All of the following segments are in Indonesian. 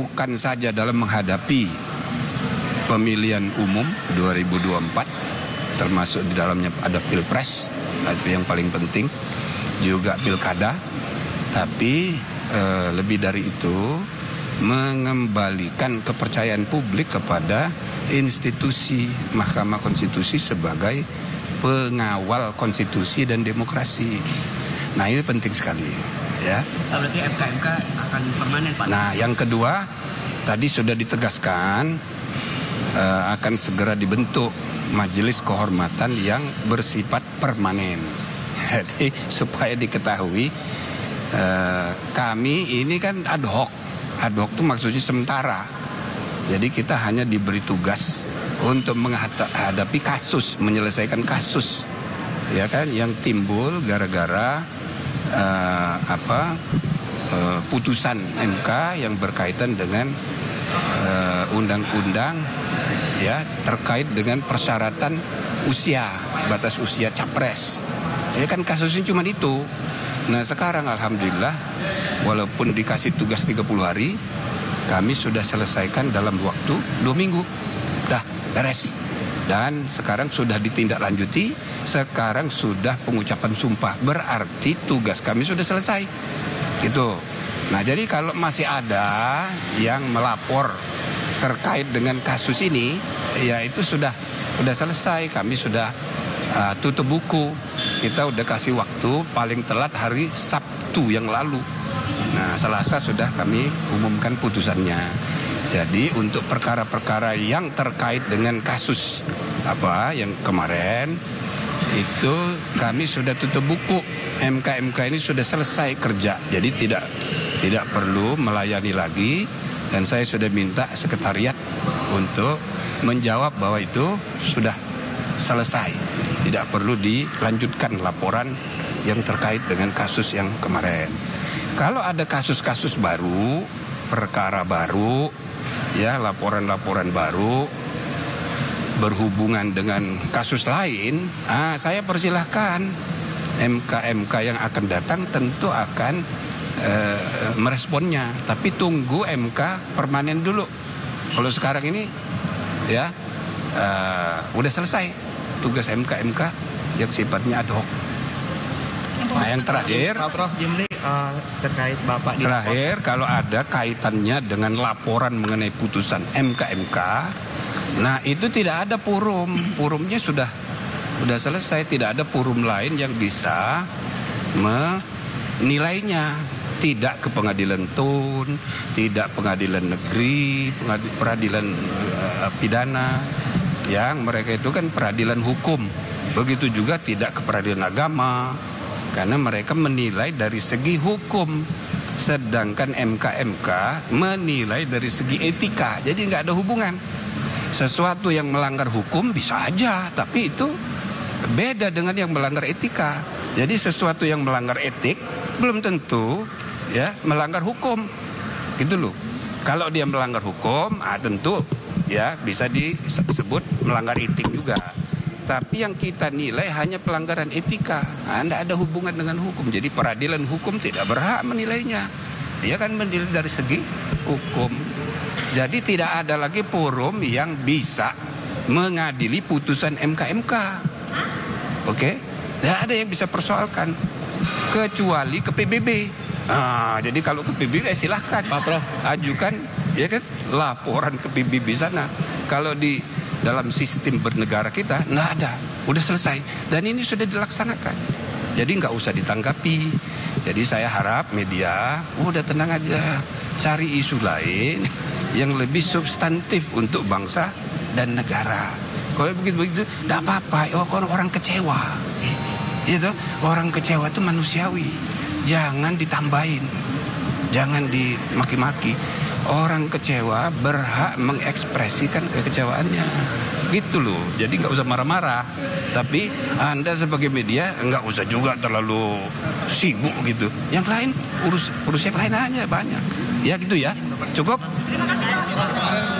bukan saja dalam menghadapi pemilihan umum 2024, termasuk di dalamnya ada pilpres, itu yang paling penting, juga pilkada, tapi lebih dari itu mengembalikan kepercayaan publik kepada institusi Mahkamah Konstitusi sebagai pengawal konstitusi dan demokrasi. Nah, ini penting sekali, ya. Berarti MK akan permanen, Pak. Nah, yang kedua tadi sudah ditegaskan akan segera dibentuk majelis kehormatan yang bersifat permanen. Jadi supaya diketahui kami ini kan ad hoc. Ad hoc itu maksudnya sementara. Jadi kita hanya diberi tugas untuk menghadapi kasus, menyelesaikan kasus, ya kan, yang timbul gara-gara putusan MK yang berkaitan dengan undang-undang, ya, terkait dengan persyaratan usia, batas usia capres. Ya kan, kasusnya cuma itu. Nah, sekarang alhamdulillah walaupun dikasih tugas 30 hari, kami sudah selesaikan dalam waktu 2 minggu. Dah beres. Dan sekarang sudah ditindaklanjuti, sekarang sudah pengucapan sumpah. Berarti tugas kami sudah selesai. Gitu. Nah, jadi kalau masih ada yang melapor terkait dengan kasus ini, ya itu sudah selesai. Kami sudah tutup buku. Kita udah kasih waktu paling telat hari Sabtu yang lalu. Nah, Selasa sudah kami umumkan putusannya. Jadi untuk perkara-perkara yang terkait dengan kasus yang kemarin itu kami sudah tutup buku. MK ini sudah selesai kerja. Jadi tidak perlu melayani lagi, dan saya sudah minta sekretariat untuk menjawab bahwa itu sudah selesai. Tidak perlu dilanjutkan laporan yang terkait dengan kasus yang kemarin. Kalau ada kasus-kasus baru, perkara baru, ya, laporan-laporan baru berhubungan dengan kasus lain, saya persilahkan. MK yang akan datang tentu akan meresponnya, tapi tunggu MK permanen dulu. Kalau sekarang ini, ya, udah selesai tugas MK yang sifatnya ad hoc. Nah, yang terakhir, Pak Prof Jimli, terkait Bapak terakhir, kalau ada kaitannya dengan laporan mengenai putusan MK, nah itu tidak ada forumnya sudah selesai, tidak ada forum lain yang bisa menilainya. Tidak ke pengadilan tun, tidak pengadilan negeri, peradilan pidana, yang mereka itu kan peradilan hukum. Begitu juga tidak ke peradilan agama, karena mereka menilai dari segi hukum. Sedangkan MK menilai dari segi etika. Jadi nggak ada hubungan. Sesuatu yang melanggar hukum bisa aja, tapi itu beda dengan yang melanggar etika. Jadi sesuatu yang melanggar etik belum tentu, ya, melanggar hukum. Gitu loh. Kalau dia melanggar hukum, tentu, ya, bisa disebut melanggar etik juga. Tapi yang kita nilai hanya pelanggaran etika. Tidak ada hubungan dengan hukum. Jadi peradilan hukum tidak berhak menilainya. Dia kan menilai dari segi hukum. Jadi tidak ada lagi forum yang bisa mengadili putusan MK. Oke? Tidak ada yang bisa persoalkan. Kecuali ke PBB. Jadi kalau ke PBB silahkan Pak Prof ajukan, ya kan, laporan ke PBB sana. Kalau di dalam sistem bernegara kita nggak ada, udah selesai, dan ini sudah dilaksanakan. Jadi nggak usah ditanggapi. Jadi saya harap media udah tenang aja, cari isu lain yang lebih substantif untuk bangsa dan negara. Kalau begitu nggak apa-apa. Orang kecewa, itu orang kecewa itu manusiawi. Jangan ditambahin, jangan dimaki-maki. Orang kecewa berhak mengekspresikan kekecewaannya, gitu loh. Jadi nggak usah marah-marah. Tapi Anda sebagai media nggak usah juga terlalu sibuk gitu. Yang lain urus yang lain aja, banyak. Ya gitu ya. Cukup. Terima kasih.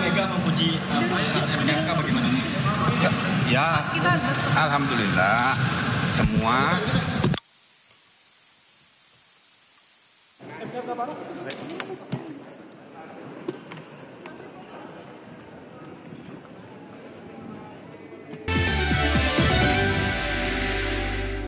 Mega memuji MK bagaimana? Ya, alhamdulillah semua.